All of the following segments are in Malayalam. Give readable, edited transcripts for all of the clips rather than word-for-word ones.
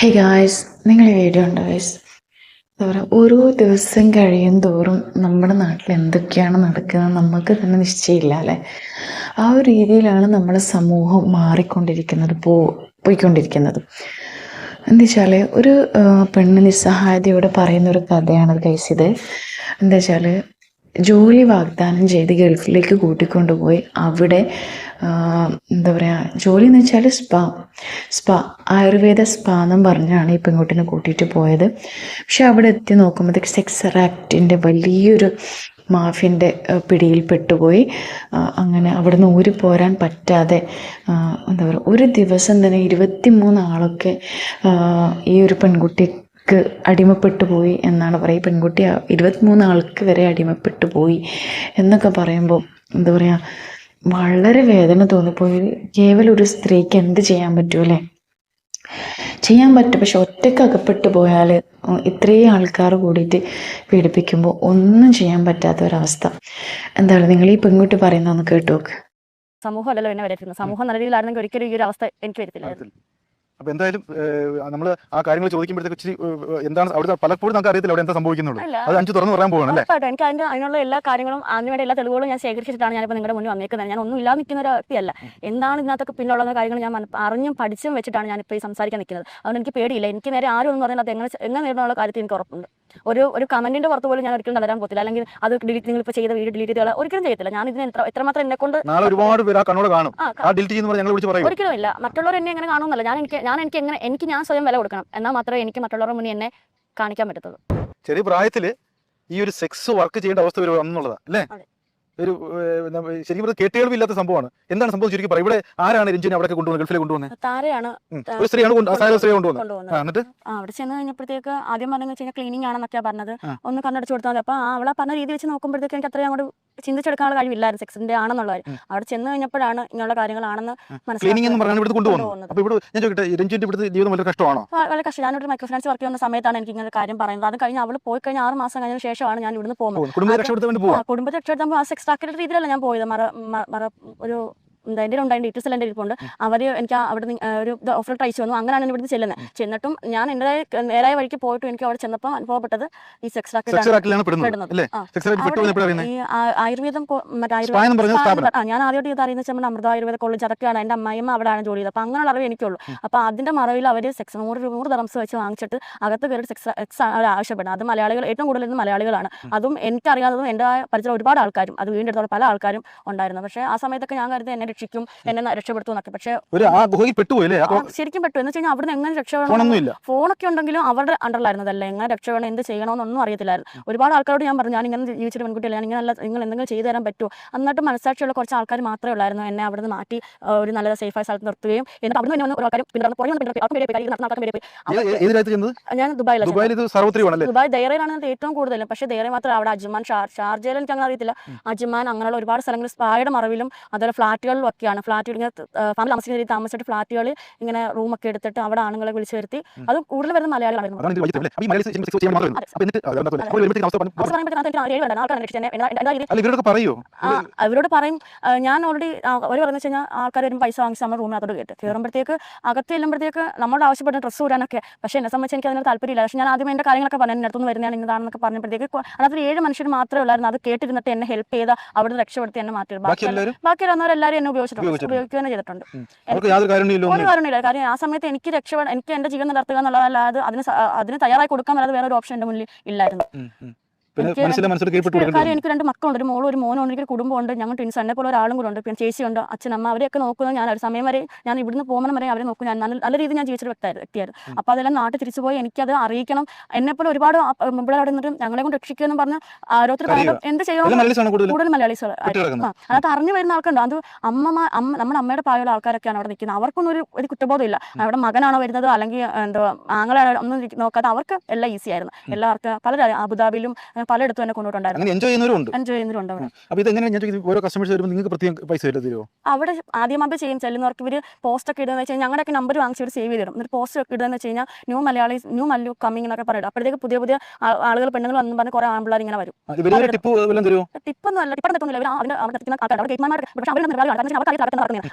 ഹേ ഗായ്സ്, നിങ്ങൾ ഈ വീഡിയോ ഉണ്ടോ ഗായ്സ്? എന്താ പറയുക, ഓരോ ദിവസം കഴിയും തോറും നമ്മുടെ നാട്ടിൽ എന്തൊക്കെയാണ് നടക്കുന്നത് നമുക്ക് തന്നെ നിശ്ചയമില്ല അല്ലേ. ആ ഒരു രീതിയിലാണ് നമ്മുടെ സമൂഹം മാറിക്കൊണ്ടിരിക്കുന്നത്, പോയിക്കൊണ്ടിരിക്കുന്നത്. എന്താ വെച്ചാൽ ഒരു പെണ്ണ് നിസ്സഹായതയോടെ പറയുന്നൊരു കഥയാണത് ഗൈസ്. ഇത് എന്താ വെച്ചാൽ ജോലി വാഗ്ദാനം ചെയ്ത് ഗൾഫിലേക്ക് കൂട്ടിക്കൊണ്ടുപോയി അവിടെ എന്താ പറയുക, ജോലി എന്ന് വെച്ചാൽ സ്പാ ആയുർവേദ സ്പാ എന്നും പറഞ്ഞാണ് ഈ പെൺകുട്ടിനെ കൂട്ടിയിട്ട് പോയത്. പക്ഷെ അവിടെ എത്തി നോക്കുമ്പോഴത്തേക്ക് സെക്സ് ആക്ടിൻ്റെ വലിയൊരു മാഫിയൻ്റെ പിടിയിൽ പെട്ടുപോയി. അങ്ങനെ അവിടെ നിന്ന് ഊരിപ്പോരാൻ പറ്റാതെ എന്താ പറയുക, ഒരു ദിവസം തന്നെ 23 ആളൊക്കെ ഈ ഒരു പെൺകുട്ടിക്ക് അടിമപ്പെട്ടു പോയി എന്നാണ് പറയുക. ഈ പെൺകുട്ടി 23 ആൾക്ക് വരെ അടിമപ്പെട്ടു പോയി എന്നൊക്കെ പറയുമ്പോൾ എന്താ പറയുക, വളരെ വേദന തോന്നിപ്പോയി. കേവലം ഒരു സ്ത്രീക്ക് എന്ത് ചെയ്യാൻ പറ്റും അല്ലേ? ചെയ്യാൻ പറ്റും, പക്ഷെ ഒറ്റയ്ക്ക് അകപ്പെട്ടു പോയാൽ ഇത്രയും ആൾക്കാർ കൂടിയിട്ട് പീഡിപ്പിക്കുമ്പോൾ ഒന്നും ചെയ്യാൻ പറ്റാത്ത ഒരവസ്ഥ. എന്താണ് നിങ്ങൾ ഈ പെൺകുട്ടി പറയുന്നതെന്ന് കേട്ടു നോക്ക്. സമൂഹമല്ലല്ലോ എന്നെ വരത്തുന്നത്. സമൂഹം നല്ല രീതിയിലായിരുന്നെങ്കിൽ ഒരിക്കലും ഈ ഒരു അവസ്ഥ എനിക്ക് വരത്തില്ലായിരുന്നു. അപ്പൊ എന്തായാലും നമ്മൾ ആ കാര്യങ്ങൾ ചോദിക്കുമ്പോഴത്തേക്ക് ഇച്ചിരി എന്താണ് അവിടെ പലപ്പോഴും നമുക്ക് അറിയത്തില്ല അവിടെ എന്താ സംഭവിക്കുന്നുള്ളൂ. അത് അഞ്ചു തുറന്നു പറയാൻ പോകണം അല്ലേ? എനിക്ക് അതിനുള്ള എല്ലാ കാര്യങ്ങളും അതിനുവേണ്ടി എല്ലാ തെളിവുകളും ഞാൻ ശേഖരിച്ചിട്ടാണ് ഞാനിപ്പോൾ നിങ്ങളുടെ മുന്നിൽ വന്നേക്കുന്നത്. ഞാൻ ഒന്നും ഇല്ലാതെ നിൽക്കുന്ന ഒരു വ്യക്തിയല്ല. എന്താണ് ഇതിനകത്തൊക്കെ പിന്നുള്ള കാര്യങ്ങൾ ഞാൻ അറിഞ്ഞും പഠിച്ചും വെച്ചിട്ടാണ് ഞാനിപ്പോൾ ഈ സംസാരിക്കാൻ നിൽക്കുന്നത്. അതുകൊണ്ട് എനിക്ക് പേടിയില്ല. എനിക്ക് നേരെ ആരും എന്ന് പറഞ്ഞാൽ അത് എങ്ങനെ നേരിടുന്നുള്ള കാര്യത്തിൽ എനിക്ക് ഉറപ്പുണ്ട്. ഒരു കമന്റിന്റെ പുറത്ത് പോലും ഞാൻ ഒരിക്കലും തളരാൻ പോകത്തില്ല. അല്ലെങ്കിൽ അത് ഡിലീറ്റ്, നിങ്ങൾ ഇപ്പോൾ ചെയ്ത വീഡിയോ ഡിലീറ്റ് ചെയ്താൽ ഒരിക്കലും ചെയ്യത്തില്ല. ഞാൻ ഇതിന് എത്രമാത്രം എന്നെ കൊണ്ട് ഒരുപാട് പേര് കാണും. ഒരിക്കലും ഇല്ല. മറ്റുള്ളവർ എന്നെ എങ്ങനെ കാണുമെന്നല്ല, ഞാൻ സ്വയം വില കൊടുക്കണം. എന്നാൽ മാത്രമേ എനിക്ക് മറ്റുള്ളവരുടെ മുന്നിൽ എന്നെ കാണിക്കാൻ പറ്റത്തുള്ളൂ. ചെറിയ പ്രായത്തിൽ ഈ ഒരു സെക്സ് വർക്ക് ചെയ്യേണ്ട അവസ്ഥ വന്നുള്ളതാ അല്ലേ? ഒരു ശരിക്കും കേട്ടുകേൾവില്ലാത്ത സംഭവമാണ്. എന്താണ് സംഭവം ശരിക്കും പറയും? ഇവിടെ ആരാണ് രഞ്ജിനെ അവിടെ കൊണ്ടുവന്നത്? ഗൾഫിലേക്ക് കൊണ്ടുവന്നത് താരയാണ്. ഒരു സ്ത്രീയാണ് കൊണ്ടുവന്നത്. എന്നിട്ട് അവിടെ ചെന്ന് കഴിഞ്ഞപ്പോഴത്തേക്ക് ആദ്യം പറഞ്ഞു വെച്ചാൽ ക്ലീനിങ് ആണെന്നൊക്കെയാ പറഞ്ഞത്. ഒന്ന് കണ്ണടച്ചു കൊടുത്താൽ മതി. അപ്പൊ അവളെ പറഞ്ഞ രീതി വെച്ച് നോക്കുമ്പോഴത്തേക്ക് എനിക്ക് അത്രയും അങ്ങോട്ട് ചിന്തിച്ചെടുക്കാനുള്ള കഴിവില്ലായിരുന്നു സെക്സിന്റെ ആണെന്നുള്ള കാര്യം. അവിടെ ചെന്ന് കഴിഞ്ഞപ്പോഴാണ് ഇങ്ങനെയുള്ള കാര്യങ്ങളാണെന്ന് മനസ്സിലാക്കുന്നത്. വളരെ കഷ്ടം. ഞാനൊരു മൈക്രോ ഫിനാൻസ് വർക്ക് ചെയ്യുന്ന സമയത്താണ് എനിക്ക് ഇങ്ങനെ കാര്യം പറയുന്നത്. അത് കഴിഞ്ഞ് അവൾ പോയി കഴിഞ്ഞ 6 മാസം കഴിഞ്ഞ ശേഷമാണ് ഞാൻ ഇവിടുന്ന് പോകുന്നത്. കുടുംബത്തെ രക്ഷപ്പെടുത്താൻ ആ സെക്സ് ആക്കിയ രീതിയിലല്ല ഞാൻ പോയത്. ഒരു എൻ്റെ ഉണ്ടായ ഡീറ്റെയിൽസ് എൻ്റെ ഇരിപ്പുണ്ട്. അവർ എനിക്ക് അവിടെ ഒരു ഓഫർ ട്രൈ വന്നു. അങ്ങനെയാണ് ഇവിടുന്ന് ചെല്ലുന്നത്. ചെന്നിട്ടും ഞാൻ എൻ്റെ നേരായ വഴിക്ക് പോയിട്ടും എനിക്ക് അവിടെ ചെന്നപ്പോൾ അനുഭവപ്പെട്ടത് ഈ സെക്സ് ഈ ആയുർവേദം ഞാൻ ആദ്യമായിട്ട് ഇത് അറിയുന്ന വെച്ചാൽ അമൃത ആയുർവേദ കോളേജ്, അതൊക്കെയാണ്. എൻ്റെ അമ്മയമ്മ അവിടെയാണ് ജോലി ചെയ്തത്. അപ്പോൾ അങ്ങനെയുള്ള അറിവ് എനിക്കുള്ളൂ. അപ്പോൾ അതിൻ്റെ മറവിൽ അവർ സെക്സ് 100 ദറംസ് വെച്ച് വാങ്ങിച്ചിട്ട് അകത്ത് കയറി സെക്സ് ആവശ്യപ്പെടുന്നത്. അത് മലയാളികൾ ഏറ്റവും കൂടുതൽ മലയാളികളാണ്. അതും എനിക്കറിയാത്തതും എൻ്റെ പരിചയം ഒരുപാട് ആൾക്കാരും അത് വീണ്ടെടുത്തോളം പല ആൾക്കാരും ഉണ്ടായിരുന്നു. പക്ഷേ ആ സമയത്തൊക്കെ ഞാൻ കരുതി എന്നെ രക്ഷിക്കും, എന്നെ രക്ഷപ്പെടുത്തും എന്നൊക്കെ. പക്ഷേ ശരിക്കും പെട്ടു. എന്ന് വെച്ച് കഴിഞ്ഞാൽ അവിടുന്ന് എങ്ങനെ രക്ഷപ്പെടണം, ഫോണൊക്കെ ഉണ്ടെങ്കിലും അവരുടെ അണ്ടറിലായിരുന്നതല്ല. എങ്ങനെ രക്ഷപ്പെടണം, എന്ത് ചെയ്യണമെന്നൊന്നും അറിയത്തില്ലായിരുന്നു. ഒരുപാട് ആൾക്കാരോട് ഞാൻ പറഞ്ഞു, ഞാൻ ഇങ്ങനെ ജീവിച്ചിട്ട് പെൺകുട്ടിയല്ല, ഞാൻ ഇങ്ങനെ നിങ്ങൾ എന്തെങ്കിലും ചെയ്തു തരാൻ പറ്റുമോ? എന്നിട്ട് മനസ്സാക്ഷിയുള്ള കുറച്ച് ആൾക്കാർ മാത്രമേ ഉള്ളായിരുന്നു എന്നെ അവിടെ നിന്ന് മാറ്റി ഒരു നല്ല സേഫായ സ്ഥലത്ത് നിർത്തുകയും എന്നിട്ട് അവിടെ നിന്ന് ഒരു ആൾക്കാരും ഞാൻ ദുബായ് ദൈറയിലാണ് ഏറ്റവും കൂടുതലും. പക്ഷേ ദൈറ മാത്രം അവിടെ അജ്മാൻ, ഷാർജയിൽ എനിക്ക് അങ്ങനെ അറിയത്തില്ല. അജ്മാൻ അങ്ങനെയുള്ള ഒരുപാട് സ്ഥലങ്ങളിൽ സ്പായുടെ മറവിലും അതുപോലെ ഫ്ലാറ്റുകളിലും ഒക്കെയാണ്. ഫ്ലാറ്റുകൾ ഇങ്ങനെ ഫാമിലി താമസിച്ചിട്ട് ഫ്ലാറ്റുകളിൽ ഇങ്ങനെ റൂമൊക്കെ എടുത്തിട്ട് അവിടെ ആണുങ്ങളെ വിളിച്ചു വരുത്തി. അത് കൂടുതൽ വരുന്ന മലയാളികളായിരുന്നു. അവരോട് പറയും. ഞാൻ ഓൾറെഡി അവർ പറഞ്ഞു വെച്ച് കഴിഞ്ഞാൽ ആൾക്കാർ വരും പൈസ വാങ്ങിച്ച് നമ്മൾ റൂമിനകത്തോട് കേട്ട് കയറുമ്പോഴത്തേക്ക് അകത്ത് ചെല്ലുമ്പോഴത്തേക്ക് നമ്മളോട് ആവശ്യപ്പെടുന്ന ഡ്രസ്സ് ഊരാനൊക്കെ. പക്ഷേ എന്നെ സംബന്ധിച്ച് എനിക്ക് അതിന് താല്പര്യമില്ല. പക്ഷേ ഞാൻ ആദ്യം എൻ്റെ കാര്യങ്ങളൊക്കെ പറഞ്ഞു, എൻ്റെ അടുത്തുനിന്ന് വരുന്നതാണ് ഇന്നതാണെന്നൊക്കെ പറഞ്ഞപ്പോഴത്തേക്ക് അതിനകത്ത് 7 മനുഷ്യർ മാത്രമേ ഉള്ളായിരുന്നു. അത് കേട്ടിരുന്നിട്ട് എന്നെ ഹെൽപ്പ് ചെയ്ത അവിടെ രക്ഷപ്പെടുത്തി എന്നെ മാറ്റിയത്. ബാക്കി വന്നവരെല്ലാവരും എന്നെ ഉപയോഗിക്കുക തന്നെ ചെയ്തിട്ടുണ്ട്. ഒരു കാരണമില്ല. കാര്യം ആ സമയത്ത് എനിക്ക് എനിക്ക് എന്റെ ജീവൻ നിലർത്തുക എന്നുള്ളതല്ലാതെ അതിന് തയ്യാറായി കൊടുക്കാൻ അല്ലാതെ വേറെ ഒരു ഓപ്ഷൻ എന്റെ മുന്നിൽ ഇല്ലായിരുന്നു. കാര്യം എനിക്ക് 2 മക്കളുണ്ട്, ഒരു മോളും ഒരു മോനും ഉണ്ട്. എനിക്ക് കുടുംബമുണ്ട്, ഞങ്ങൾ ട്വിൻസ്. എന്നെ പോലെ ഒരാളും കൂടെ ഉണ്ട്. പിന്നെ ചേച്ചിയുണ്ട്, അച്ഛനമ്മ, അവരെയൊക്കെ നോക്കുന്നത് ഞാൻ. ഒരു സമയം വരെ ഞാൻ ഇവിടുന്ന് പോകുമ്പോൾ വരെ അവരെ നോക്കും. ഞാൻ നല്ല രീതിയിൽ ഞാൻ ജീവിച്ചൊരു വ്യക്തിയായിരുന്നു. അപ്പോൾ അതെല്ലാം നാട്ടിൽ തിരിച്ചു പോയി എനിക്കത് അറിയിക്കണം. എന്നെപ്പോലെ ഒരുപാട് ഇവിടെ അവിടെ നിന്നിട്ട് ഞങ്ങളെ കൊണ്ട് രക്ഷിക്കുമെന്ന് പറഞ്ഞ് ഓരോരുത്തർ എന്ത് ചെയ്യണം. കൂടുതൽ മലയാളീസ് അതിനകത്ത് അറിഞ്ഞു വരുന്ന ആൾക്കുണ്ട്. അത് നമ്മുടെ അമ്മയുടെ പ്രായമുള്ള ആൾക്കാരൊക്കെയാണ് അവിടെ നിൽക്കുന്നത്. അവർക്കൊന്നും ഒരു കുറ്റബോധം ഇല്ല. അവിടെ മകനാണോ വരുന്നത് അല്ലെങ്കിൽ എന്തോ ആങ്ങളാണോ ഒന്നും നോക്കാതെ അവർക്ക് എല്ലാം ഈസി ആയിരുന്നു. എല്ലാവർക്കും പല അബുദാബിയിലും പലയിടത്തും എന്നെ കൊണ്ടുപോയിട്ടുണ്ടായിരുന്നു. അങ്ങനെ എൻജോയ് ചെയ്യുന്നവരുണ്ട്. എൻജോയ് ചെയ്യുന്നവരുണ്ട് അവിടെ. അപ്പോൾ ഇതെങ്ങനെ ഞാൻ ചോദിക്കുന്നത്, ഓരോ കസ്റ്റമേഴ്സ് വരുമ്പോൾ നിങ്ങൾക്ക് പ്രത്യേകം പൈസ വല്ല തരുമോ? അവിടെ ആദ്യമായിട്ട് ചെയ്യും ചെല്ലുന്നവർക്ക് ഇവർ പോസ്റ്റ് ഒക്കെ ഇടുന്നത് വെച്ച് കഴിഞ്ഞാൽ ഞങ്ങളുടെയൊക്കെ നമ്പർ വാങ്ങിച്ച് ഒരു സേവ് ചെയ്തിടും. എന്നിട്ട് പോസ്റ്റ് ഒക്കെ ഇടുന്നത് വെച്ച് കഴിഞ്ഞാൽ ന്യൂ മല്ലു കമ്മിങ് എന്നൊക്കെ പറയും. അപ്പോഴത്തേക്ക് പുതിയ പുതിയ ആളുകൾ പെണ്ണുങ്ങൾ വന്നു പറഞ്ഞ് കുറെ ആൺപിള്ളേർ ഇങ്ങനെ വരും. ടിപ്പൊന്നും അല്ല, ടിപ്പൊന്നും എത്തുന്നില്ല. അവിടെ എത്തിക്കുന്ന ആൾക്കാർ അവിടെ ഗേറ്റ്മാർ, പക്ഷേ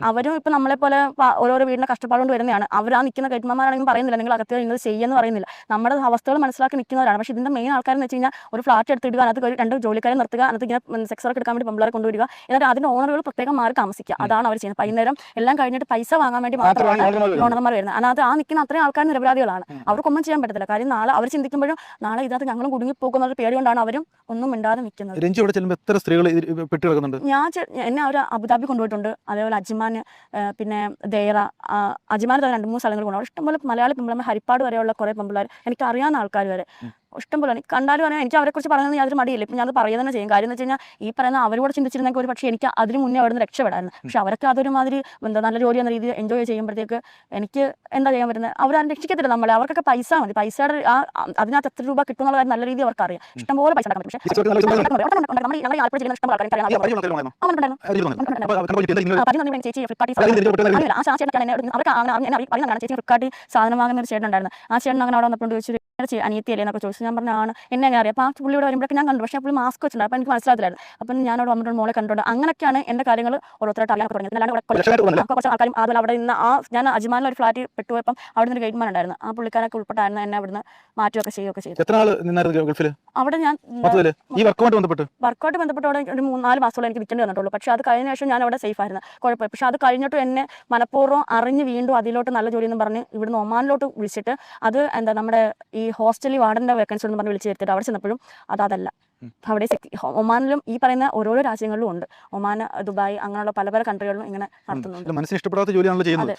അവർ അവരും ഇപ്പം നമ്മളെ പോലെ ഓരോരോ വീടിന്റെ കഷ്ടപ്പാട് കൊണ്ട് വരുന്നതാണ്. അവർ ആ നിൽക്കുന്ന ഗേറ്റ്മാരാണെങ്കിലും പറയുന്നില്ല നിങ്ങൾ അകത്ത് ഇന്നത് ചെയ്യുമെന്ന് പറയുന്നില്ല. നമ്മുടെ അവസ്ഥകൾ മനസ്സിലാക്കി നിൽക്കുന്നവരാണ്. പക്ഷേ ഇതിന്റെ മെയിൻ ആൾക്കാരെന്ന് വെച്ച് കഴിഞ്ഞാൽ ഒരു ഫ്ലാറ്റ് എടുത്തിടുക, അതിനകത്ത് 2 ജോലിക്കാരെ നിർത്തുക, അതിനകത്ത് ഇങ്ങനെ സെക്സ് വർക്ക് എടുക്കാൻ വേണ്ടി പെമ്പിള്ളേരെ കൊണ്ടുവരിക, എന്നിട്ട് അതിന്റെ ഓണറുകൾ പ്രത്യേകം മാറി താമസിക്കുക. അതാണ് അവർ ചെയ്യുന്നത്. വൈകുന്നേരം എല്ലാം കഴിഞ്ഞിട്ട് പൈസ വാങ്ങാൻ വേണ്ടി മാത്രമാണ് ഓണർമാർ വരുന്നത്. അതിനകത്ത് ആ നിൽക്കുന്ന അത്രയും ആൾക്കാർ നിരപരാധികളാണ്. അവർക്കൊന്നും ചെയ്യാൻ പറ്റത്തില്ല. കാര്യം നാളെ അവർ ചിന്തിക്കുമ്പോഴും നാളെ ഇതിനകത്ത് ഞങ്ങളും കുടുങ്ങിപ്പോകുന്ന ഒരു പേടി കൊണ്ടാണ് അവരും ഒന്നും മിണ്ടാതെ നിൽക്കുന്നത്. എന്നെ അവർ അബുദാബി കൊണ്ടുപോയിട്ടുണ്ട്, അതേപോലെ അജ്മാൻ, പിന്നെ ദേറ, അജ്മാൻ തന്നെ 2-3 സ്ഥലങ്ങൾ കൊണ്ടുപോകും. അവിടെ ഇഷ്ടംപോലെ മലയാളി പെമ്പിള്ളേർ, ഹരിപ്പാട് വരെയുള്ള കുറേ പെമ്പിള്ളേർ, എനിക്ക് അറിയാവുന്ന ആൾക്കാർ വരെ ഇഷ്ടംപോലെ. എനിക്ക് കണ്ടാലും പറയാം, എനിക്ക് അവരെക്കുറിച്ച് പറയുന്നത് യാതൊരു മടിയില്ല. ഇപ്പം ഞാനത് പറയുക തന്നെ ചെയ്യും. കാര്യം എന്ന് വെച്ച് കഴിഞ്ഞാൽ ഈ പറയുന്ന അവരോട് ചിന്തിച്ചിരുന്നെങ്കിൽ ഒരു പക്ഷേ എനിക്ക് അതിന് മുന്നേ അവിടെ നിന്ന് രക്ഷപ്പെടായിരുന്നു. പക്ഷെ അവരൊക്കെ അതൊരുമാതിരി നല്ല ജോലി എന്ന രീതിയിൽ എൻജോയ് ചെയ്യുമ്പോഴത്തേക്ക് എനിക്ക് എന്താ ചെയ്യാൻ പറ്റുന്നത്? അവരാരും രക്ഷിക്കത്തില്ല നമ്മളെ. അവർക്കൊക്കെ പൈസ മതി. പൈസയുടെ അതിനകത്ത് എത്ര രൂപ കിട്ടും എന്നുള്ള കാര്യം നല്ല രീതിയിൽ അവർക്ക് അറിയാം. ഇഷ്ടംപോലെ പൈസ ഉണ്ടാക്കാൻ പറ്റും. പക്ഷേ നമ്മൾ ആൾക്കാർ ചെയ്യുന്ന ഇഷ്ടംപോലെ ആൾക്കാർ ചേച്ചി ഫ്ലിപ്കാർട്ടിൽ ആ ചേട്ടൻ അവർക്ക് ചേച്ചി ഫ്ലിപ്കാർട്ടിൽ സാധനം വാങ്ങുന്ന ഒരു ചേട്ടൻ ഉണ്ടായിരുന്നു. ആ ചേട്ടൻ അങ്ങനെ അവിടെ വന്നപ്പോൾ ചോദിച്ചു അനിയത്തിയല്ലേ എന്നൊക്കെ ചോദിച്ചു. ഞാൻ പറഞ്ഞാണ് എന്നെ അങ്ങനെ അറിയാം. അപ്പോൾ ആ പുള്ളിയോട് വരുമ്പോഴേക്കും ഞാൻ കണ്ടു. പക്ഷേ പുള്ളി മാസ്ക് വെച്ചിട്ടുണ്ട്. അപ്പോൾ എനിക്ക് മനസ്സിലാത്തില്ലായിരുന്നു. അപ്പം ഞാനവിടെ വന്നിട്ട് മോളെ കണ്ടിട്ടുണ്ട്. അങ്ങനെയൊക്കെയാണ് എൻ്റെ കാര്യങ്ങൾ ഓരോരുത്തരായിട്ട് അറിയാൻ തുടങ്ങിയത്. അല്ലാണ്ട് കുറച്ച് ആൾക്കാരും അതുപോലെ അവിടെ നിന്ന് ഞാൻ അജ്മാനിൽ ഒരു ഫ്ലാറ്റിൽ പെട്ടുപോയപ്പം അവിടെ നിന്ന് ഗൈഡ്മാൻ ഉണ്ടായിരുന്നു. ആ പുള്ളിക്കാരൊക്കെ ഉൾപ്പെട്ടായിരുന്നു എന്നെ അവിടുന്ന് മാറ്റുകയൊക്കെ ചെയ്യുകയൊക്കെ ചെയ്തു. അവിടെ ഞാൻ വർക്കൗട്ട് ബന്ധപ്പെട്ട് അവിടെ ഒരു 3-4 മാസത്തോളം എനിക്ക് വിൽക്കേണ്ടി വന്നിട്ടുള്ളൂ. പക്ഷേ അത് കഴിഞ്ഞ ശേഷം ഞാൻ അവിടെ സേഫ് ആയിരുന്നു, കുഴപ്പമില്ല. പക്ഷേ അത് കഴിഞ്ഞിട്ടും എന്നെ മനഃപൂർവ്വം അറിഞ്ഞ് വീണ്ടും അതിലോട്ട് നല്ല ജോലി എന്ന് പറഞ്ഞ് ഇവിടുന്ന് ഒമാനിലോട്ട് വിളിച്ചിട്ട് അത് എന്താ നമ്മുടെ ഈ ഹോസ്റ്റലിൽ വാർഡൻ്റെ വേക്കൻസി എന്ന് പറഞ്ഞ് വിളിച്ച് ചേർത്തിട്ട് അവിടെ ചെന്നപ്പോഴും അതല്ല. അവിടെ ഒമാനിലും ഈ പറയുന്ന ഓരോരോ രാജ്യങ്ങളിലും ഉണ്ട്. ഒമാൻ, ദുബായ്, അങ്ങനെയുള്ള പല പല കൺട്രികളിലും ഇങ്ങനെ നടത്തുന്നുണ്ട്. മനസ്സിന് ഇഷ്ടപ്പെടാത്ത ജോലിയാണല്ലോ ചെയ്യുന്നത്.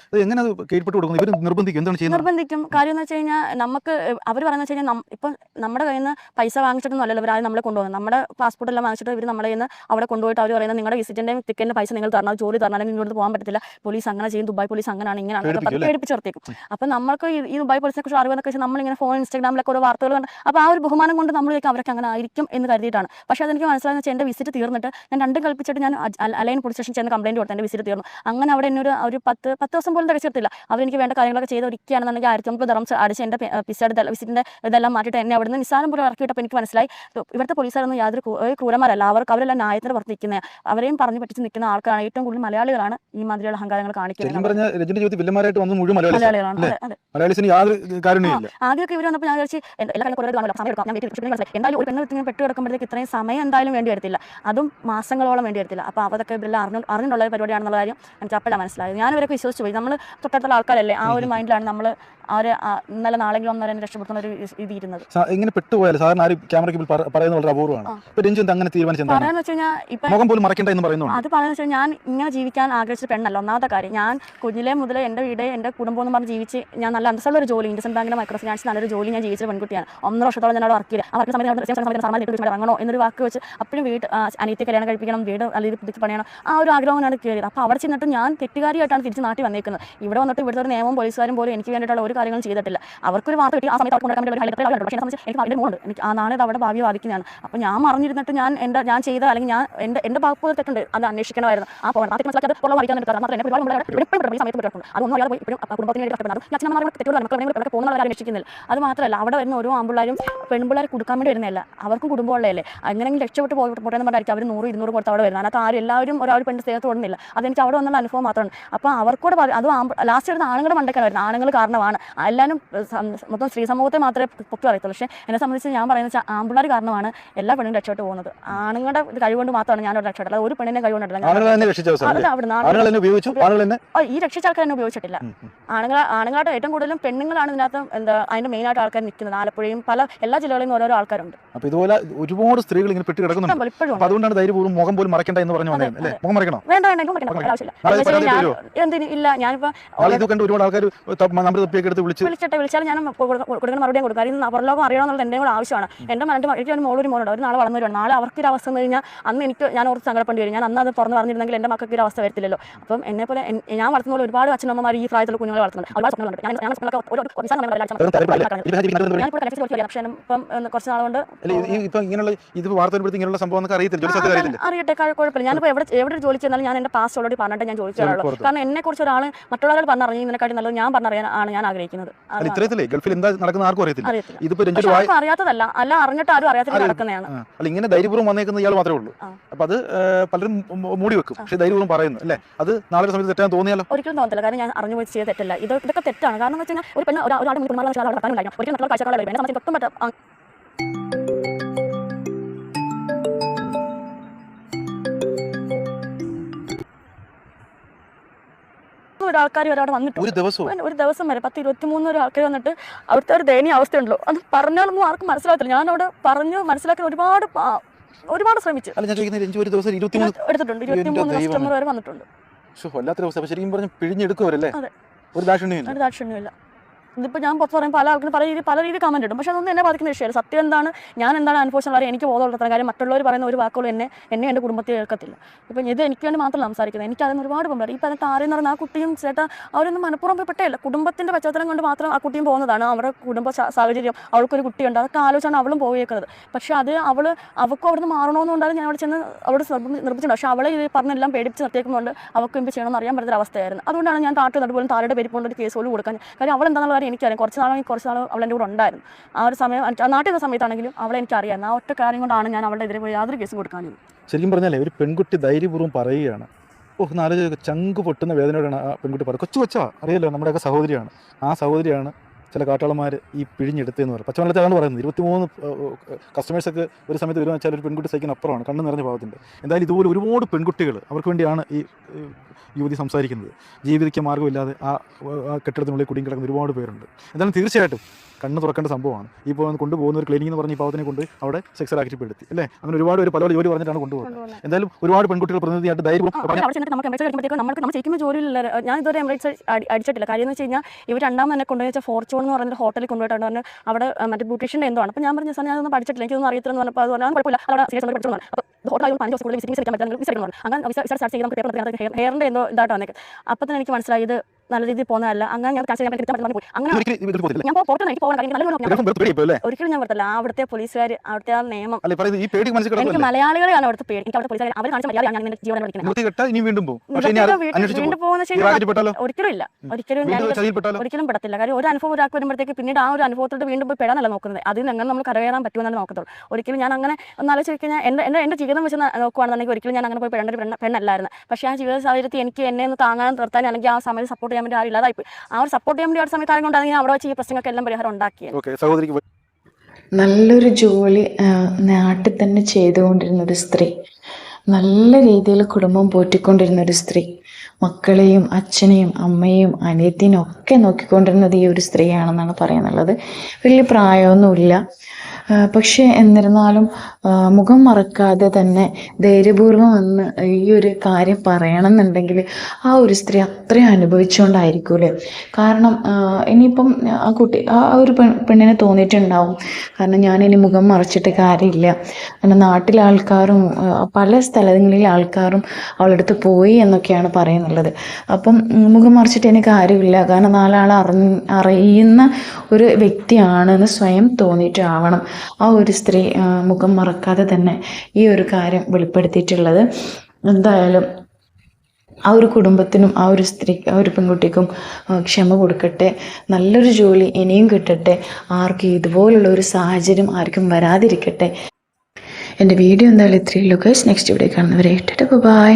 നിർബന്ധിക്കും. കാര്യം എന്ന് വെച്ച് കഴിഞ്ഞാൽ നമുക്ക് അവർ പറയുന്നത് വെച്ച് കഴിഞ്ഞാൽ ഇപ്പം നമ്മുടെ കയ്യിൽ നിന്ന് പൈസ വാങ്ങിച്ചിട്ടൊന്നും അല്ലല്ലോ ഇവരാരും നമ്മളെ കൊണ്ടുപോകുന്നത്. നമ്മുടെ പാസ്പോർട്ട് എല്ലാം വാങ്ങിച്ചിട്ട് ഇവർ നമ്മളെ നിന്ന് അവിടെ കൊണ്ടുപോയിട്ട് അവർ പറയുന്നത് നിങ്ങളുടെ വിസിറ്റിൻ്റെയും ടിക്കറ്റിൻ്റെ പൈസ നിങ്ങൾ തരണം, ജോലി തരണം, അല്ലെങ്കിൽ ഇങ്ങോട്ട് പോകാൻ പറ്റത്തില്ല, പോലീസ് അങ്ങനെ ചെയ്യും, ദുബായ് പോലീസ് അങ്ങനെയാണ് ഇങ്ങനെയാണ് പേടിപ്പിച്ച് നിർത്തിക്കും. അപ്പം നമ്മൾക്ക് ഈ ദുബായ് പോലീസിനെ കുറിച്ച് അറിവെന്നൊക്കെ വെച്ചാൽ നമ്മളിങ്ങനെ ഫോൺ, ഇൻസ്റ്റാഗ്രാമിലൊക്കെ ഓരോ വാർത്തകൾ കണ്ട് അപ്പോൾ ആ ഒരു ബഹുമാനം കൊണ്ട് നമ്മളിലേക്ക് അവരൊക്കെ അങ്ങനെ ആയിരിക്കും എന്ന് കരുതിയിട്ടാണ്. പക്ഷേ അതെനിക്ക് മനസ്സിലായെന്ന് വെച്ചാൽ എൻ്റെ വിസിറ്റ് തീർന്നിട്ട് ഞാൻ 2 കൽപ്പിച്ചിട്ട് ഞാൻ അലൈൻ പോലീസ് സ്റ്റേഷൻ ചെന്ന് കംപ്ലയിൻറ്റ് കൊടുത്തു. എൻ്റെ വിസിറ്റ് തീർന്നു. അങ്ങനെ അവിടെ എന്നെ ഒരു 10 ദിവസം പോലും തികച്ചെടുത്തില്ല. അവരെനിക്ക് വേണ്ട കാര്യങ്ങളൊക്കെ ചെയ്ത് ഒരിക്കുകയാണെന്നുണ്ടെങ്കിൽ 1900 ദിർഹംസ് അടിച്ച് എൻ്റെ പിസയുടെ വിസിറ്റിൻ്റെ ഇതെല്ലാം മാറ്റിയിട്ട് എന്നെ അവിടെ നിന്ന് നിസ്സാരം പോലും ഇറക്കി വിട്ടപ്പോൾ എനിക്ക് മനസ്സിലായി ഇവിടുത്തെ പോലീസുകാരൊന്നും യാതൊരു ക്രൂരന്മാരല്ല. അവരെല്ലാം ന്യായത്തിന് പുറത്ത് നിൽക്കുന്നത്, അവരെയും പറഞ്ഞു പറ്റിച്ച് നിൽക്കുന്ന ആൾക്കാരാണ്. ഏറ്റവും കൂടുതൽ മലയാളികളാണ് ഈ മാതിരിയുള്ള അഹങ്കാരങ്ങൾ കാണിക്കുന്നത്. ആദ്യമൊക്കെ ഇവർ വന്നപ്പോൾ ഞാൻ വിചാരിച്ചു എല്ലാ കുറേ സമയം എടുക്കാം, ഞാൻ എന്തായാലും ഒരു പെണ്ണ് പെട്ട് കിടക്കുമ്പോഴത്തേക്ക് ഇത്രയും സമയം എന്തായാലും വേണ്ടി വരത്തില്ല, അതും മാസങ്ങളോളം വേണ്ടി വരത്തില്ല. അപ്പോൾ അതൊക്കെ ഇവരെല്ലാം അറിഞ്ഞുള്ള പരിപാടിയാണെന്നുള്ള കാര്യം എനിക്ക് അപ്പോഴാണ് മനസ്സിലായത്. ഞാൻ ഇവരൊക്കെ വിശ്വസിച്ച് പോയി. നമ്മൾ തൊട്ടടുത്തുള്ള ആൾക്കാരല്ലേ, ആ ഒരു മൈൻഡിലാണ് നമ്മൾ അവരെ ഇന്നലെ നാളെങ്കിലും ഒന്നര രക്ഷപ്പെടുത്തുന്ന ഒരു ഇത് ഇരുന്നത്. ഇങ്ങനെ പെട്ടുപോയാൽ സാധാരണ ആരും ക്യാമറയ്ക്ക് പറയുന്നത് വളരെ അപൂർവമാണ്. അങ്ങനെ പറയാന്ന് വെച്ച് കഴിഞ്ഞാൽ ഇപ്പം അത് പറയാന്ന് വെച്ചാൽ ഞാൻ ഇങ്ങനെ ജീവിക്കാൻ ആഗ്രഹിച്ച പെണ്ണല്ല. ഒന്നാമത്തെ കാര്യം, ഞാൻ കുഞ്ഞിലേ മുതലേ എൻ്റെ വീട് എൻ്റെ കുടുംബം എന്ന് പറഞ്ഞ് ജീവിച്ച് ഞാൻ നല്ല അന്തസ്സുള്ള ഒരു ജോലി, ഇൻഡസ് ബാങ്കിലെ മൈക്രോ ഫിനാൻസ് നല്ലൊരു ജോലി ഞാൻ ജീവിച്ച പെൺകുട്ടിയാണ്. 1 വർഷത്തോളം ഞാൻ അവിടെ വർക്ക് ചെയ്ത് അവർക്ക് സമയത്ത് ഇറങ്ങണോ എന്നൊരു വാക്ക് വെച്ച് അപ്പോഴും വീട് അനിയത്തെ കല്യാണം കഴിപ്പിക്കണം, വീട് അല്ലെങ്കിൽ പുതുക്കി പണിയണം, ആ ഒരു ആഗ്രഹമാണ് കയറിയത്. അപ്പോൾ അവിടെ ചെന്നിട്ട് ഞാൻ തെറ്റുകാരിയായിട്ടാണ് തിരിച്ച് നാട്ടിൽ വന്നേക്കുന്നത്. ഇവിടെ വന്നിട്ട് ഇവിടുത്തെ ഒരു നിയമവും പോലീസുകാരും പോലും എനിക്ക് വേണ്ടിയിട്ടുള്ള ഒരു കാര്യങ്ങളും ചെയ്തിട്ടില്ല. അവർക്കൊരു വാർത്ത കിട്ടി, ആ സമയത്ത് അവർക്ക് കൊണ്ടുവരാൻ വേണ്ടി പക്ഷേ എനിക്ക് അതിൻ്റെ മോണ്ട് എനിക്ക് ആ നാളെ അവിടെ ഭാവി ബാധിക്കുന്നതാണ്. അപ്പോൾ ഞാൻ മറിഞ്ഞിരുന്നിട്ട് ഞാൻ ചെയ്ത അല്ലെങ്കിൽ ഞാൻ എൻ്റെ ഭാഗത്ത് തെറ്റുണ്ട്, അത് അന്വേഷിക്കണമായിരുന്നു. ആ പോകണം നാട്ടിൽ മനസ്സിലാക്കി അത് വായിക്കാൻ മാത്രം എന്നെ ഒരുപാട് ഈ സമയത്ത് പറ്റും. അതൊന്നും അറിയാതെ ഇപ്പോഴും കുടുംബത്തിന് വേണ്ടി കഷ്ടപ്പെടുന്നത് അച്ഛനമ്മമാരുടെ തെറ്റുള്ള മക്കളെ പോകുന്ന കാര്യം അന്വേഷിക്കുന്നില്ല. അത് മാത്രമല്ല അവിടെ വരുന്ന ഓരോ ആമ്പിള്ളേരും പെൺപിള്ളേർ കൊടുക്കാൻ വേണ്ടി വരുന്നില്ല, അവർക്കും കുടുംബമുള്ളതല്ലേ, അങ്ങനെയെങ്കിലും രക്ഷപ്പെട്ട് പോട്ടെന്ന് പറഞ്ഞായിരിക്കും അവർ 100-200 കൊടുത്ത് അവിടെ വരുന്നത്. അതിനകത്ത് എല്ലാവരും ഒരാൾ പെണ്ണ് സ്നേഹത്ത് കൊടുക്കുന്നില്ല. അതെനിക്ക് അവിടെ വന്നുള്ള അനുഭവം മാത്രമാണ്. അപ്പോൾ അവർക്കൂടെ അതും ലാസ്റ്റ് എടുത്ത് ആണുങ്ങളുടെ മണ്ടയ്ക്കാണ് വരുന്നത്. ആണുങ്ങൾ കാരണമാണ്, എല്ലാവരും മൊത്തം സ്ത്രീ സമൂഹത്തെ മാത്രമേ പൊക്കി അറിയത്തുള്ളൂ. പക്ഷേ എന്നെ സംബന്ധിച്ച് ഞാൻ പറയുന്നത് വെച്ചാൽ ആമ്പിള്ളേർ കാരണമാണ് എല്ലാ പെണ്ണും രക്ഷപ്പെട്ട് പോകുന്നത്. ആണുങ്ങളുടെ കഴിവുകൊണ്ട് മാത്രമാണ് ഞാനവിടെ രക്ഷപ്പെട്ടത്, ഒരു പെണ്ണിനെ കഴിവുകൊണ്ടല്ല. ഈ രക്ഷിച്ച ആൾക്കാർ എന്നെ ഉപയോഗിച്ചിട്ടില്ല. ആണുങ്ങളായിട്ട് ഏറ്റവും കൂടുതലും പെണ്ണുങ്ങളാണ് ഇതിനകത്ത് അതിന്റെ മെയിൻ ആയിട്ട് ആൾക്കാർ നിൽക്കുന്നത്. ആലപ്പുഴയും എല്ലാ ജില്ലകളിൽ നിന്ന് ഓരോരോ ആൾക്കാരുണ്ട്. അപ്പോൾ ഇതുപോലെ ഒരുപാട് സ്ത്രീകൾ ഇങ്ങനെ പെട്ട് കിടക്കുന്നുണ്ട്. അതുകൊണ്ടാണ് ധൈര്യപൂർവ്വം മുഖം പോലും മറക്കണ്ട എന്ന് പറഞ്ഞു വന്നത്. വേണ്ട ആവശ്യമില്ല. എന്തിനും ഇല്ല. ഞാനിപ്പോൾ ഒരുപാട് ആൾക്കാർ നമ്മുടെ തൊപ്പിയൊക്കെ സമയത്ത് വിളിച്ചാൽ ഞാൻ കൊടുക്കുന്ന മറുപടിയും കൊടുക്കും. കാര്യം പുറലോകം അറിയണമെന്നുള്ളത് എൻ്റെ കൂടെ ആവശ്യമാണ്. എൻ്റെ എനിക്ക് ഒരു മോളൊരു മോനുണ്ട്, ഒരു നാളെ വളർന്നു വരുവാണ്. നാളെ അവർക്ക് ഒരു അവസ്ഥ എന്ന് കഴിഞ്ഞാൽ അന്ന് ഞാൻ ഓർത്ത് സങ്കടപ്പെടേണ്ടി വരും. ഞാൻ അന്ന് അത് തുറന്ന് പറഞ്ഞിരുന്നെങ്കിൽ എൻ്റെ മക്കൾക്ക് ഒരു അവസ്ഥ വരത്തില്ലല്ലോ. അപ്പം എന്നെ പോലെ ഞാൻ വളർത്തുന്ന പോലെ ഒരുപാട് അച്ഛനമ്മമാർ ഈ പ്രായത്തിലുള്ള കുഞ്ഞുങ്ങളെ വളർത്തുന്നുണ്ട്. ഒരുപാട് സ്വപ്നങ്ങളുണ്ട്. ഞാൻ പക്ഷേ ഇപ്പം കുറച്ച് നാളുകൊണ്ട് അറിയട്ടെ, കുഴപ്പമില്ല. ഞാനിപ്പോൾ എവിടെ ജോലി ചെയ്യുന്നാലും ഞാൻ എൻ്റെ പാസ്റ്റ് ഓൾറെഡി പറഞ്ഞിട്ട് ഞാൻ ജോലി ചെയ്യാറുള്ളൂ. കാരണം എന്നെ കുറിച്ച് ഒരാൾ മറ്റുള്ളവർ പറഞ്ഞറിയുന്നതിനെക്കാട്ടി നല്ലത് ഞാൻ പറഞ്ഞറിയാനാണ് ഞാൻ ആഗ്രഹിക്കുന്നത്. അറിയാത്തതല്ല, അല്ല അറിഞ്ഞിട്ട് ആരും അറിയാത്ത നടക്കുന്നതാണ്. ഇങ്ങനെ ധൈര്യപൂർവ്വം വന്നേക്കുന്ന ഇയാൾ മാത്രമേ ഉള്ളൂ. അപ്പൊ അത് പലരും മൂടി വെക്കും, പക്ഷേ ധൈര്യപൂർവ്വം പറയുന്നു അല്ലേ? അത് നാളെ സമയത്ത് തെറ്റാൻ തോന്നിയാലോ? ഒരിക്കലും തോന്നത്തില്ല. കാരണം ഞാൻ അറിഞ്ഞു പോയി ചെയ്ത തെറ്റല്ല. ഇതൊക്കെ തെറ്റാണ്. കാരണം എന്ന് വെച്ച് കഴിഞ്ഞാൽ ഒരു പെണ്ണ് ഒരാളുടെ ഒരിക്കലും മറ്റുള്ള കാഴ്ചക്കാരെ വരും. എന്നെ സംബന്ധിച്ച് ഒട്ടും പറ്റാം. ആൾക്കാർ ഒരാൾ വന്നിട്ട് ഒരു ദിവസം വരെ 10-23 ആൾക്കാർ വന്നിട്ട് അവിടുത്തെ ഒരു ദയനീയ അവസ്ഥയുണ്ടല്ലോ, അത് പറഞ്ഞാലൊന്നും ആർക്കും മനസ്സിലാകത്തില്ല. ഞാൻ അവിടെ പറഞ്ഞു മനസ്സിലാക്കാൻ ഒരുപാട് ശ്രമിച്ചു. എടുത്തിട്ടുണ്ട് 23 കസ്റ്റമർ വരെ വന്നിട്ടുണ്ട്. ശരിക്കും പറഞ്ഞാൽ പിഴിഞ്ഞെടുക്കുവരല്ലേ? ഒരു ദാക്ഷിണ്യമില്ല. ഇതിപ്പോൾ ഞാൻ പുറത്ത് പറയുമ്പോൾ പല ആൾക്കാരും പല രീതിയിൽ കമൻറ്റ് ഇടും. പക്ഷേ അതൊന്നും എന്നെ ബാധിക്കുന്ന വിഷയമല്ല. സത്യം എന്താണ്, ഞാൻ എന്താണ് അനുഭവിച്ചുള്ള എനിക്ക് ബോധമുള്ള കാര്യം മറ്റുള്ളവർ പറയുന്ന ഒരു വാക്കുകളും എന്നെ എൻ്റെ കുടുംബത്തെ കേൾക്കത്തില്ല. ഇപ്പം ഇത് എനിക്ക് വേണ്ടി മാത്രമല്ല സംസാരിക്കുന്നത്. എനിക്ക് അതിന് ഒരുപാട് പോകുമ്പോൾ ഇപ്പം അതിനകത്ത് ആരെന്ന് പറഞ്ഞാൽ ആ കുട്ടിയും ചേട്ടാ അവരൊന്നും മനഃപൂർവ്വം പോയി പെട്ടേയില്ല. കുടുംബത്തിൻ്റെ പശ്ചാത്തലം കൊണ്ട് മാത്രം ആ കുട്ടിയും പോകുന്നതാണ്. അവരുടെ കുടുംബ സാഹചര്യം, അവൾക്കൊരു കുട്ടിയുണ്ട്, അതൊക്കെ ആലോചിച്ചാണ് അവളും പോയേക്കുന്നത്. പക്ഷേ അത് അവൾക്കും അവിടുന്ന് മാറണമെന്നുണ്ടായിരുന്നു. ഞാൻ അവിടെ ചെന്ന് അവിടെ നിർബന്ധിച്ചിട്ടുണ്ട്. പക്ഷേ അവളെ ഇത് പറഞ്ഞെല്ലാം പേടിപ്പിച്ച് നിർത്തിയേക്കുന്നതുകൊണ്ട് അവൾക്ക് എന്ത് ചെയ്യണമെന്ന് അറിയാൻ പറ്റുന്ന അവസ്ഥയായിരുന്നു. അതുകൊണ്ടാണ് ഞാൻ നടുപോലും താരയുടെ പേരിപ്പോണ്ട് ഒരു കേസ് പോലും കൊടുക്കാൻ. കാര്യം അവൾ എന്താണെന്നുള്ള കാര്യം എനിക്കറിയാം. കുറച്ച് നാൾ അവൾ എൻ്റെ കൂടെ ഉണ്ടായിരുന്നു. ആ ഒരു സമയം നാട്ടിൽ നിന്ന് സമയത്താണെങ്കിലും അവളെ എനിക്കറിയാം. ആ ഒറ്റ കാര്യം കൊണ്ടാണ് ഞാൻ അവളുടെ എതിരെ പോയി യാതൊരു കേസും കൊടുക്കാനും. ശരിക്കും പറഞ്ഞാലേ ഒരു പെൺകുട്ടി ധൈര്യപൂർവ്വം പറയുകയാണ്. നാല് ചങ്ക് പൊട്ടുന്ന വേദനയോടാണ് ആ പെൺകുട്ടി പറയുന്നത്. കൊച്ചാ അറിയാലോ, നമ്മുടെയൊക്കെ സഹോദരിയാണ്. ആ സഹോദരിയാണ് ചില കാട്ടാളന്മാർ ഈ പിഴിഞ്ഞെടുത്തതെന്ന് പറയും. പച്ചമലത്തെ അതാണ് പറയുന്നത്. 23 കസ്റ്റമേഴ്സൊക്കെ ഒരു സമയത്ത് വരുമെന്ന് വെച്ചാൽ ഒരു പെൺകുട്ടി സഹിക്കുന്ന അപ്പുറമാണ്, കണ്ണ് നിറഞ്ഞ പാവത്തിൻ്റെ. എന്തായാലും ഇതുപോലെ ഒരുപാട് പെൺകുട്ടികൾ അവർക്ക് വേണ്ടിയാണ് ഈ യുവതി സംസാരിക്കുന്നത്. ജീവിതയ്ക്ക് മാർഗ്ഗമില്ലാതെ ആ കെട്ടിടത്തിനുള്ളിൽ കുടുങ്ങി കിടക്കുന്ന ഒരുപാട് പേരുണ്ട്. എന്തായാലും തീർച്ചയായിട്ടും കണ്ണ് തുറക്കേണ്ട സംഭവമാണ്. ഇപ്പോൾ കൊണ്ടുപോകുന്ന ഒരു ക്ലിനിക് എന്ന് പറഞ്ഞ് ഈ പാവത്തിനെ കൊണ്ട് അവിടെ സെക്സൽ ആക്ടിവിറ്റി അല്ലേ? അങ്ങനെ ഒരുപാട് പല ജോലി പറഞ്ഞിട്ടാണ് കൊണ്ടുപോകുന്നത്. എന്തായാലും ഒരുപാട് പെൺകുട്ടികൾ പ്രതിനിധിയായിട്ട് ധൈര്യം നമ്മൾ ചെയ്യുന്ന ജോലിയില്ല. ഞാൻ ഇതുവരെ എംബ്രേഡ്സ് അടിച്ചിട്ടില്ല. കാര്യം എന്ന് വെച്ച് കഴിഞ്ഞാൽ ഇവർ രണ്ടാമത് തന്നെ കൊണ്ടുപോയി ഫോർച്യൂൺ എന്ന് പറഞ്ഞൊരു ഹോട്ടലിൽ കൊണ്ടുപോയിട്ടാണ് പറഞ്ഞ് അവിടെ മറ്റേ ബ്യൂട്ടീഷ്യൻ്റെ എന്തോ ആണ്. അപ്പോൾ ഞാൻ പറഞ്ഞ സാർ ഞാനൊന്നും പഠിച്ചിട്ടില്ല, എനിക്കൊന്നും അറിയത്തില്ലെന്ന് പറഞ്ഞപ്പോൾ അത് പറഞ്ഞാൽ കുഴപ്പമില്ല, അവിടെ പഠിച്ചു. അപ്പോൾ ഹോട്ടൽ 5 ദിവസം കൂടുതൽ വിസിറ്റ് ചെയ്യാൻ പറ്റുന്ന അങ്ങനെ സ്റ്റാർട്ട് ചെയ്ത് നമുക്ക് ഹെയറിൻ്റെ എന്തോ ഇതായിട്ട് വന്നേക്ക്. അപ്പോൾ തന്നെ എനിക്ക് മനസ്സിലായി ഇത് നല്ല രീതിയിൽ പോകുന്നതല്ല. അങ്ങനെ ഞാൻ ഒരിക്കലും ഞാൻ പറ്റില്ല. അവിടുത്തെ പോലീസുകാർ, അവിടുത്തെ ആ നിയമം, എനിക്ക് മലയാളികളെയാണ് അവിടുത്തെ പേടി. എനിക്ക് അവിടെ പോലീസുകാർ അവർ കാണിച്ച മലയാളിയാണ് ഞാൻ എൻ്റെ ജീവനം വീണ്ടും പോകുന്ന ഒരിക്കലും ഇല്ല, ഒരിക്കലും പെടത്തില്ല. കാര്യം ഒരു അനുഭവം ഒരാൾക്ക് വരുമ്പോഴത്തേക്ക് പിന്നീട് ആ ഒരു അനുഭവത്തോട് വീണ്ടും പോയി പെടാനല്ല നോക്കുന്നത്. അതിൽ നിന്ന് എങ്ങനെ നമ്മൾ കരകയറാൻ പറ്റുമെന്നാണ് നോക്കത്തുള്ളൂ. ഒരിക്കലും ഞാൻ അങ്ങനെ ഒന്നാലോചിച്ച് കഴിഞ്ഞാൽ എൻ്റെ ജീവിതം വെച്ച് നോക്കുകയാണെന്നുണ്ടെങ്കിൽ ഒരിക്കലും ഞാൻ അങ്ങനെ പോയി പെടേണ്ട ഒരു പെണ്ണല്ലായിരുന്നു. പക്ഷേ ആ ജീവിത സാഹചര്യത്തിൽ എനിക്ക് എന്നെ ഒന്ന് താങ്ങാൻ നിർത്താൻ അല്ലെങ്കിൽ ആ സമയത്ത് സപ്പോർട്ട് ചെയ്യാൻ വേണ്ടി ആരും ഇല്ലാതായിപ്പോയി. ആ ഒരു സപ്പോർട്ട് ചെയ്യാൻ വേണ്ടി ആ സമയത്ത് ആയതുകൊണ്ടാണ് അവിടെ വെച്ച് ഈ പ്രശ്നങ്ങൾക്കെല്ലാം പരിഹാരം ഉണ്ടാക്കിയത്. നല്ലൊരു ജോലി നാട്ടിൽ തന്നെ ചെയ്തുകൊണ്ടിരുന്ന ഒരു സ്ത്രീ, നല്ല രീതിയിൽ കുടുംബം പോറ്റിക്കൊണ്ടിരുന്ന ഒരു സ്ത്രീ, മക്കളെയും അച്ഛനെയും അമ്മയെയും അനിയത്തിനും ഒക്കെ നോക്കിക്കൊണ്ടിരുന്നത് ഈ ഒരു സ്ത്രീയാണെന്നാണ് പറയുന്നുള്ളത്. വലിയ പ്രായമൊന്നുമില്ല, പക്ഷേ എന്നിരുന്നാലും മുഖം മറക്കാതെ തന്നെ ധൈര്യപൂർവ്വം വന്ന് ഈ ഒരു കാര്യം പറയണമെന്നുണ്ടെങ്കിൽ ആ ഒരു സ്ത്രീ അത്രയും അനുഭവിച്ചുകൊണ്ടായിരിക്കൂലേ. കാരണം ഇനിയിപ്പം ആ കുട്ടി ആ ഒരു പെണ്ണിനെ തോന്നിയിട്ടുണ്ടാവും, കാരണം ഞാനിനി മുഖം മറച്ചിട്ട് കാര്യമില്ല, കാരണം നാട്ടിലെ ആൾക്കാരും പല സ്ഥലങ്ങളിലെ ആൾക്കാരും അവളടുത്ത് പോയി എന്നൊക്കെയാണ് പറയുന്നുള്ളത്. അപ്പം മുഖം മറച്ചിട്ട് എനിക്ക് കാര്യമില്ല, കാരണം നാലാൾ അറിയുന്ന ഒരു വ്യക്തിയാണെന്ന് സ്വയം തോന്നിയിട്ടാവണം ആ ഒരു സ്ത്രീ മുഖം മറക്കാതെ തന്നെ ഈ ഒരു കാര്യം വെളിപ്പെടുത്തിയിട്ടുള്ളത്. എന്തായാലും ആ ഒരു കുടുംബത്തിനും ആ ഒരു സ്ത്രീക്ക് ആ ഒരു പെൺകുട്ടിക്കും ക്ഷമ കൊടുക്കട്ടെ, നല്ലൊരു ജോലി ഇനിയും കിട്ടട്ടെ, ആർക്കും ഇതുപോലുള്ള ഒരു സാഹചര്യം ആർക്കും വരാതിരിക്കട്ടെ. എൻ്റെ വീഡിയോ എന്തായാലും ഇത്രയേ ഉള്ളൂ ഗൈസ്. നെക്സ്റ്റ് വീഡിയോ കാണുന്നവരെ ബൈ.